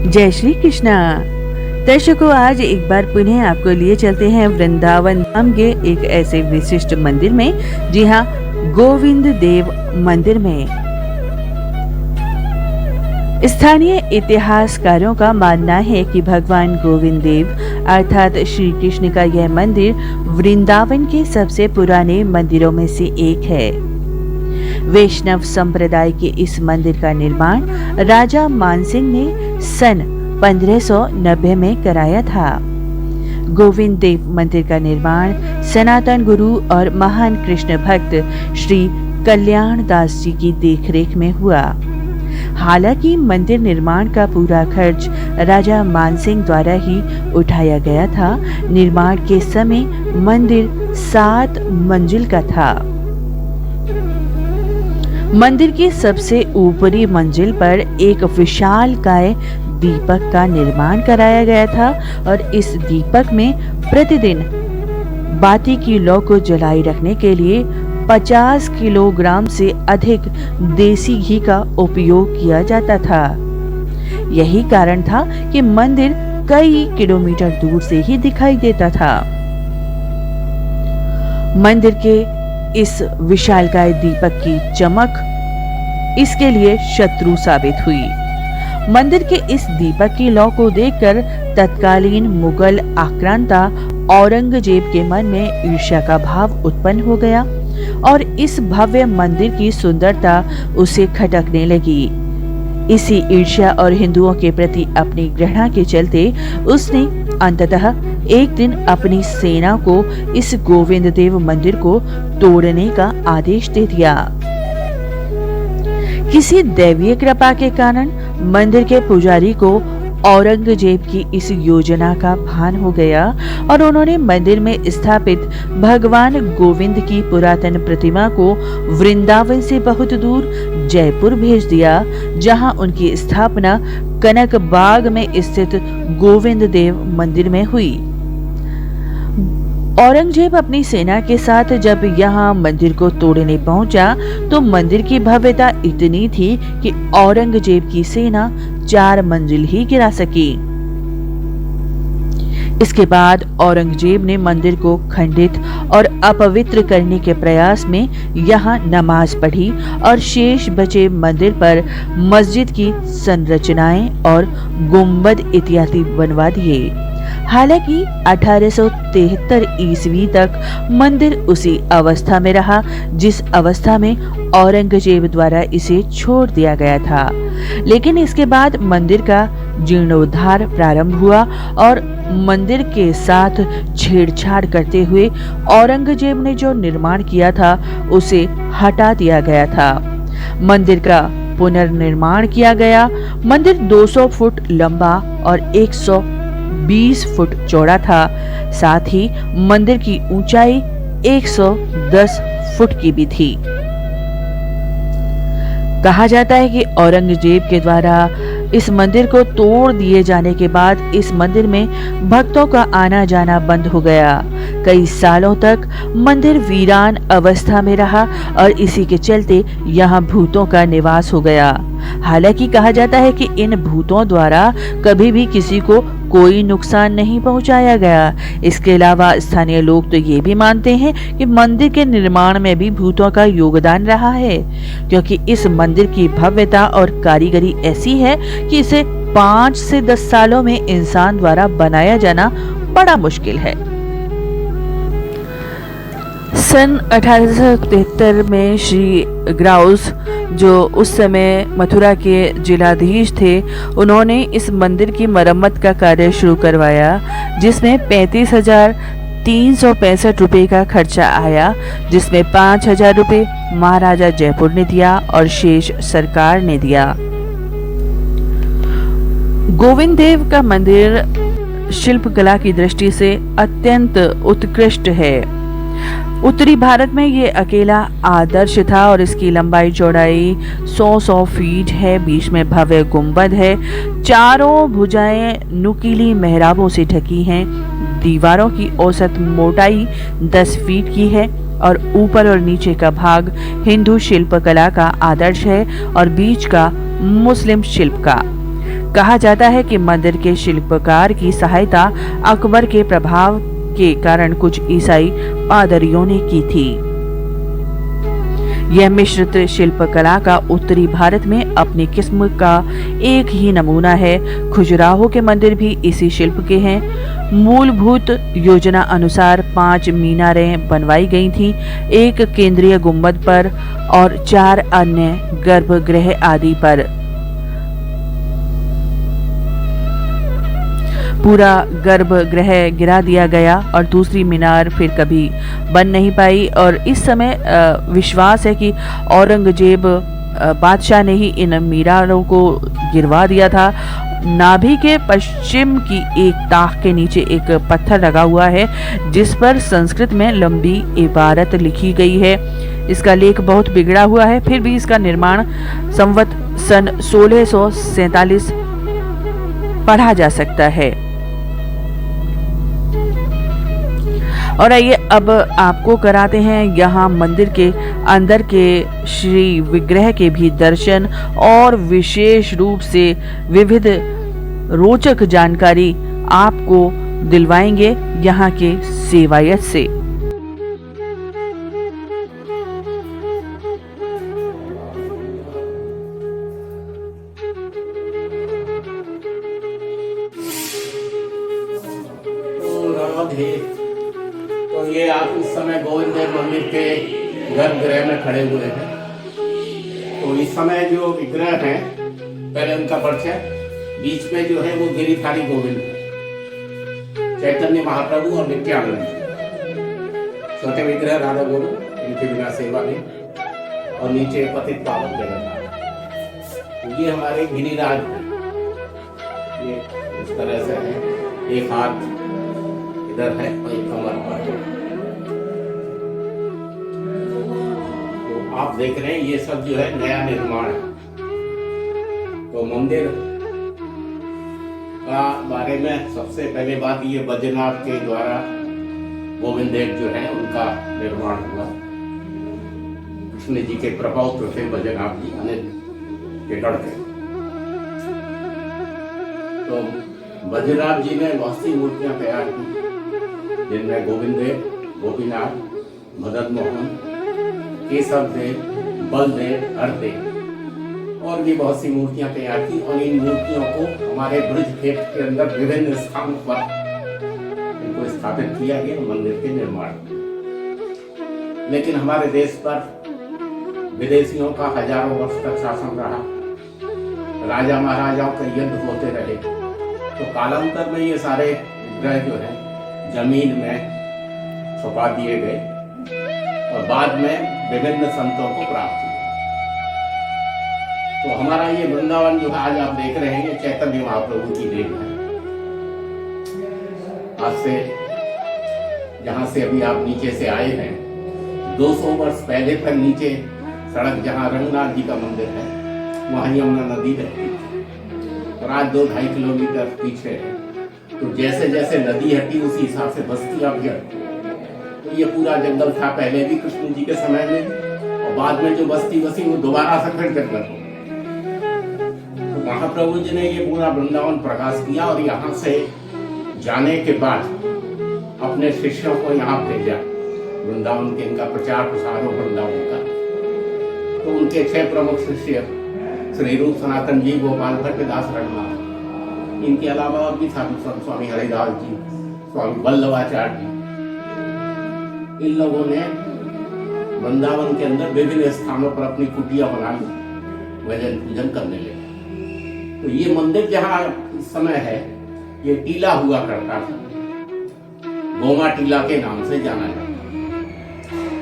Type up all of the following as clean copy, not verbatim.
जय श्री कृष्णा। दर्शकों, आज एक बार पुनः आपको लिए चलते हैं वृंदावन धाम के एक ऐसे विशिष्ट मंदिर में। जी हाँ, गोविंद देव मंदिर में। स्थानीय इतिहासकारों का मानना है कि भगवान गोविंद देव अर्थात श्री कृष्ण का यह मंदिर वृंदावन के सबसे पुराने मंदिरों में से एक है। वैष्णव संप्रदाय के इस मंदिर का निर्माण राजा मानसिंह ने सन 1590 में कराया था। गोविंद देव मंदिर का निर्माण सनातन गुरु और महान कृष्ण भक्त श्री कल्याण दास जी की देखरेख में हुआ। हालांकि मंदिर निर्माण का पूरा खर्च राजा मानसिंह द्वारा ही उठाया गया था। निर्माण के समय मंदिर 7 मंजिल का था। मंदिर की सबसे ऊपरी मंजिल पर एक विशालकाय दीपक का निर्माण कराया गया था और इस दीपक में प्रतिदिन बाती की लौ को जलाई रखने के लिए 50 किलोग्राम से अधिक देसी घी का उपयोग किया जाता था। यही कारण था कि मंदिर कई किलोमीटर दूर से ही दिखाई देता था। मंदिर के इस विशालकाय दीपक की चमक इसके लिए शत्रु साबित हुई। मंदिर के इस दीपक की लौ को देखकर तत्कालीन मुगल आक्रांता औरंगजेब के मन में ईर्ष्या का भाव उत्पन्न हो गया और इस भव्य मंदिर की सुंदरता उसे खटकने लगी। इसी ईर्ष्या और हिंदुओं के प्रति अपनी घृणा के चलते उसने अंततः एक दिन अपनी सेना को इस गोविंद देव मंदिर को तोड़ने का आदेश दे दिया। किसी दैवीय कृपा के कारण मंदिर के पुजारी को औरंगजेब की इस योजना का भान हो गया और उन्होंने मंदिर में स्थापित भगवान गोविंद की पुरातन प्रतिमा को वृंदावन से बहुत दूर जयपुर भेज दिया, जहां उनकी स्थापना कनक बाग में स्थित गोविंद देव मंदिर में हुई। औरंगजेब अपनी सेना के साथ जब यहाँ मंदिर को तोड़ने पहुंचा तो मंदिर की भव्यता इतनी थी कि औरंगजेब की सेना 4 मंजिल ही गिरा सकी। इसके बाद औरंगजेब ने मंदिर को खंडित और अपवित्र करने के प्रयास में यहाँ नमाज पढ़ी और शेष बचे मंदिर पर मस्जिद की संरचनाएं और गुंबद इत्यादि बनवा दिए। हालांकि 1873 ईस्वी तक मंदिर उसी अवस्था में रहा जिस अवस्था में औरंगजेब द्वारा इसे छोड़ दिया गया था। लेकिन इसके बाद मंदिर का जीर्णोद्धार प्रारंभ हुआ और मंदिर के साथ छेड़छाड़ करते हुए औरंगजेब ने जो निर्माण किया था उसे हटा दिया गया था। मंदिर का पुनर्निर्माण किया गया। मंदिर 200 फुट लंबा और 120 फुट चौड़ा था। साथ ही मंदिर की ऊंचाई 110 फुट की भी थी। कहा जाता है कि औरंगजेब के द्वारा इस मंदिर को तोड़ दिए जाने के बाद इस मंदिर में भक्तों का आना जाना बंद हो गया। कई सालों तक मंदिर वीरान अवस्था में रहा और इसी के चलते यहाँ भूतों का निवास हो गया। हालांकि कहा जाता है कि इन भूतों द्वारा कभी भी किसी को कोई नुकसान नहीं पहुंचाया गया। इसके अलावा स्थानीय लोग तो ये भी मानते हैं कि मंदिर के निर्माण में भी भूतों का योगदान रहा है, क्योंकि इस मंदिर की भव्यता और कारीगरी ऐसी है कि इसे 5 से 10 सालों में इंसान द्वारा बनाया जाना बड़ा मुश्किल है। सन 1873 में श्री ग्राउस, जो उस समय मथुरा के जिलाधीश थे, उन्होंने इस मंदिर की मरम्मत का कार्य शुरू करवाया, जिसमें 35,365 रुपए का खर्चा आया, जिसमें 5,000 रुपए महाराजा जयपुर ने दिया और शेष सरकार ने दिया। गोविंद देव का मंदिर शिल्पकला की दृष्टि से अत्यंत उत्कृष्ट है। उत्तरी भारत में ये अकेला आदर्श था और इसकी लंबाई चौड़ाई 100 फीट है। बीच में भव्य गुंबद है। चारों भुजाएं नुकीली मेहराबों से ढकी हैं। दीवारों की औसत मोटाई 10 फीट की है और ऊपर और नीचे का भाग हिंदू शिल्पकला का आदर्श है और बीच का मुस्लिम शिल्प का। कहा जाता है कि मंदिर के शिल्पकार की सहायता अकबर के प्रभाव के कारण कुछ ईसाई पादरियों ने की थी। यह मिश्रित शिल्पकला का उत्तरी भारत में अपनी किस्म का एक ही नमूना है। खजुराहो के मंदिर भी इसी शिल्प के हैं। मूलभूत योजना अनुसार 5 मीनारें बनवाई गई थीं, एक केंद्रीय गुंबद पर और 4 अन्य गर्भगृह आदि पर। पूरा गर्भगृह गिरा दिया गया और दूसरी मीनार फिर कभी बन नहीं पाई। और इस समय विश्वास है कि औरंगजेब बादशाह ने ही इन मीनारों को गिरवा दिया था। नाभि के पश्चिम की एक ताक के नीचे एक पत्थर लगा हुआ है जिस पर संस्कृत में लंबी इबारत लिखी गई है। इसका लेख बहुत बिगड़ा हुआ है, फिर भी इसका निर्माण संवत सन 1647 पढ़ा जा सकता है। और आइए अब आपको कराते हैं यहाँ मंदिर के अंदर के श्री विग्रह के भी दर्शन और विशेष रूप से विविध रोचक जानकारी आपको दिलवाएंगे यहाँ के सेवायत से। तो ये आप इस समय गोविंद देव मंदिर के गर्भगृह में खड़े हुए हैं। तो इस समय जो विग्रह हैं, पहले उनका परिचय। बीच में जो है वो गिरिधारी गोविंद, चैतन्य महाप्रभु और नित्यानंद। छोटे विग्रह राधा गोविंद, इनके बिना सेवा नहीं। और नीचे पतित पावन जगन्नाथ। ये हमारे गिरिराज हैं। ये इस तरह से है, एक हाथ इधर है और एक कमर पर। तो आप देख रहे हैं ये सब जो है नया निर्माण है। तो मंदिर का बारे में सबसे पहले बात, ये बद्रीनाथ के द्वारा गोविंद देव जो है उनका निर्माण हुआ। कृष्ण जी के प्रपौत्र थे बद्रीनाथ जी, अनिल के लड़के। तो बद्रीनाथ जी ने बहुत सी मूर्तियां तैयार की, जिनमें गोविंद देव, गोपीनाथ, मदन मोहन, केशव देव, बलदेव, हरदेव और भी बहुत सी मूर्तियां तैयार की। और इन मूर्तियों को हमारे ब्रज क्षेत्र के अंदर विभिन्न स्थानों पर इनको स्थापित किया गया मंदिर के निर्माण। लेकिन हमारे देश पर विदेशियों का हजारों वर्ष तक शासन रहा, राजा महाराजाओं के युद्ध होते रहे। तो कालांतर में ये सारे विग्रह जो है जमीन में छुपा दिए गए और बाद में विभिन्न संतों को प्राप्त हुए। तो हमारा ये वृंदावन जो आज आप देख रहे हैं, ये चैतन्य महाप्रभु की देन है। आज से जहां से अभी आप नीचे से आए हैं, 200 वर्ष पहले तक नीचे सड़क जहां रंगनाथ जी का मंदिर है, वहां यमुना नदी रहती थी। और आज 2-2.5 किलोमीटर पीछे है। तो जैसे जैसे नदी हटी उसी हिसाब से बस्तियां भी हटी। तो ये पूरा जंगल था पहले भी कृष्ण जी के समय में, और बाद में जो बस्ती बसी वो दोबारा से फिर जंगल हो। तो महाप्रभु जी ने ये पूरा वृंदावन प्रकाश किया और यहाँ से जाने के बाद अपने शिष्यों को यहाँ भेजा। वृंदावन के इनका प्रचार प्रसार हो वृंदावन का। तो उनके 6 प्रमुख शिष्य श्री रूप सनातन जी, गोपाल भट्टदास रघुनाथ, इनके अलावा और भी साधु संत स्वामी हरिदास जी, स्वामी वल्लभाचार्य जी, इन लोगों ने वृंदावन के अंदर विभिन्न स्थानों पर अपनी कुटिया बना ली, भजन पूजन करने लगे। तो ये मंदिर जहाँ इस समय है, ये टीला हुआ करता था, गोमा टीला के नाम से जाना जाता।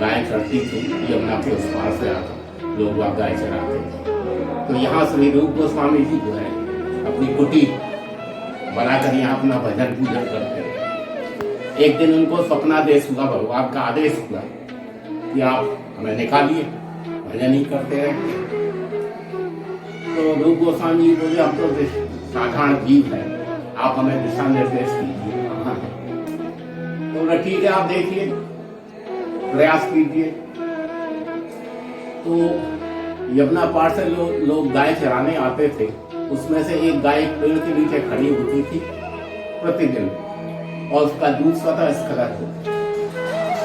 गाय चढ़ती थी, यमुना के उस पार से आता लोग वहाँ गाय चराते थे। तो यहाँ श्री रूप गोस्वामी जी जो है अपनी कुटी बनाकर यहाँ अपना भजन पूजन करते हैं। एक दिन उनको स्वप्नादेश हुआ, भगवान का आदेश हुआ कि आप हमें निकालिए, भजन ही करते रहते। तो रूप गोस्वामी जी बोले, हम तो साधारण जीव है, आप हमें दिशा निर्देश कीजिए कहाँ है। तो बोला ठीक है, आप देखिए, प्रयास कीजिए। तो यमुना पार से लोग गाय चराने आते थे। उसमें से एक गाय एक पेड़ के नीचे खड़ी होती थी प्रतिदिन, और उसका दूध स्वतः स्खलित होता।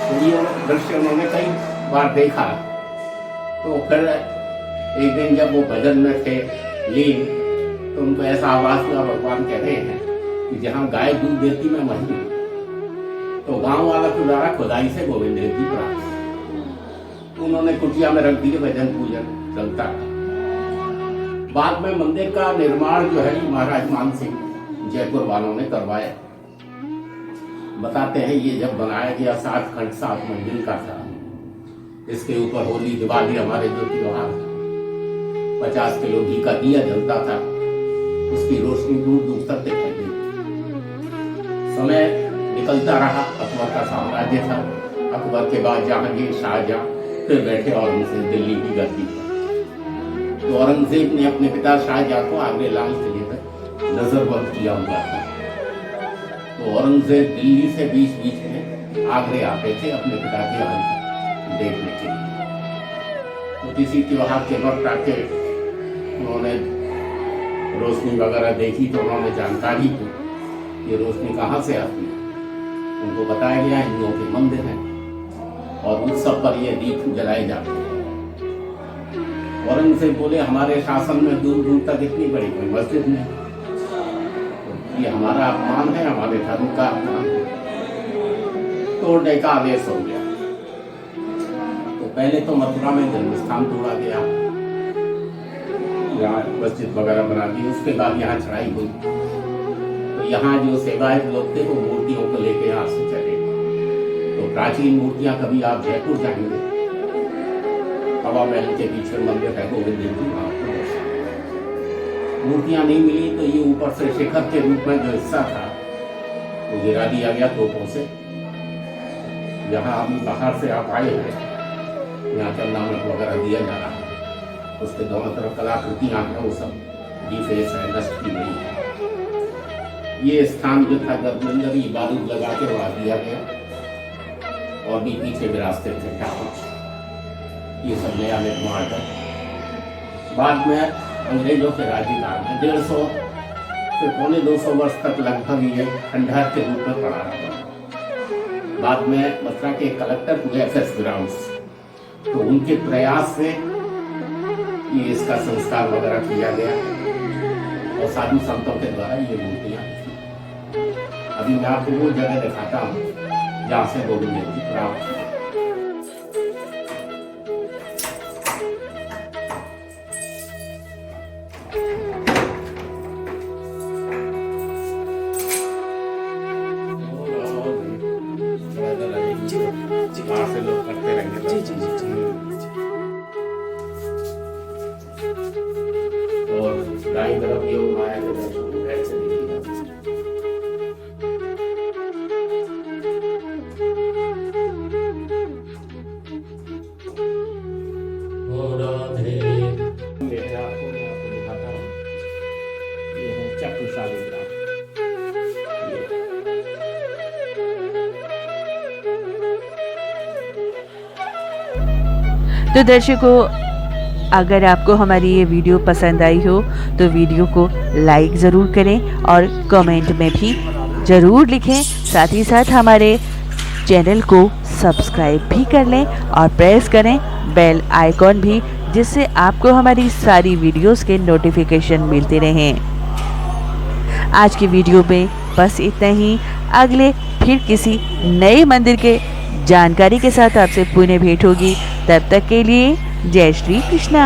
तो ये दृश्य उन्होंने कई बार देखा। तो फिर एक दिन जब वो भजन में थे लीन, तो उनको ऐसा आवाज हुआ, भगवान कह रहे हैं कि जहाँ गाय दूध देती मैं वहीं हूँ। तो गांव वाला के द्वारा खुदाई से गोविंद देव जी प्राप्त, उन्होंने कुटिया में रख दिए, भजन पूजन चलता था। बाद में मंदिर का निर्माण जो है महाराज मान सिंह जयपुर वालों ने करवाया। बताते हैं ये जब बनाया गया 7 खंड 7 मंजिल का था। इसके ऊपर होली दिवाली हमारे जो त्योहार 50 किलो घी का दिया जलता था, उसकी रोशनी दूर दूर तक दिखाई देती। समय निकलता रहा, अकबर का साम्राज्य था। अकबर के बाद जहांगीर, शाहजहां, फिर बैठे और उनसे दिल्ली की गद्दी पर। तो औरंगजेब ने अपने पिता शाहजहां को आगरे लाल किले पर नजरबंद किया हुआ था। तो औरंगजेब दिल्ली से बीच बीच में आगरे आते थे अपने पिता की हालत देखने के लिए। तो किसी त्योहार के वक्त आके उन्होंने रोशनी वगैरह देखी, तो उन्होंने जानकारी की ये रोशनी कहाँ से आती है। उनको बताया गया हिंदुओं के मंदिर हैं और उत्सव पर ये दीप जलाए जाते हैं। औरंगजेब बोले हमारे शासन में दूर दूर तक इतनी बड़ी कोई मस्जिद नहीं, तो ये हमारा अपमान है, हमारे धर्म का अपमान है। तोड़ने का आदेश हो गया। तो पहले तो मथुरा में जन्मस्थान तोड़ा गया, यहाँ मस्जिद वगैरह बना दी। उसके बाद यहाँ चढ़ाई हुई। तो यहाँ जो सेवायत लोग थे वो मूर्तियों को लेके यहाँ से चले। तो प्राचीन मूर्तियां कभी आप जयपुर जाएंगे, हवा महल के पीछे मंदिर है गोविंद देव जी, वहाँ पर मूर्तियां नहीं मिली। तो ये ऊपर से शिखर के रूप में जो हिस्सा था वो गिरा दिया गया तोपों से। जहाँ अभी बाहर से आप आए हैं, यहाँ चंदामृत वगैरह दिया जा रहा है, उसके दोनों तरफ कलाकृतियां हैं, वो सब डिफेस है, नष्ट की गई है। ये स्थान जो था गठबंधन बारूद लगा के वहां दिया गया, और भी पीछे विरासते थे क्या कुछ, ये सब नया निर्माण है। बाद में अंग्रेजों के राज्यकाल में 150 से 250 वर्ष तक लगभग ये खंडहर के रूप में पड़ा रहा। बाद में मथुरा के कलेक्टर हुए FS ग्राउंड्स, तो उनके प्रयास से ये इसका संस्कार वगैरह किया गया और साधु संतों के द्वारा ये मूर्तियां। अभी मैं आपको वो जगह दिखाता हूँ जहाँ से गोविंद देव जी प्राप्त हुए। से लोग करते रहेंगे। जी जी जी जी। और दाई तरफ ये आया तो ऐसे आपको दिखाता हूँ। ये है चक्रशाली ग्राम। तो दर्शकों, अगर आपको हमारी ये वीडियो पसंद आई हो तो वीडियो को लाइक ज़रूर करें और कमेंट में भी ज़रूर लिखें। साथ ही साथ हमारे चैनल को सब्सक्राइब भी कर लें और प्रेस करें बेल आइकॉन भी, जिससे आपको हमारी सारी वीडियोस के नोटिफिकेशन मिलते रहें। आज की वीडियो में बस इतना ही। अगले फिर किसी नए मंदिर के जानकारी के साथ आपसे पुनः भेंट होगी। तब तक के लिए जय श्री कृष्णा।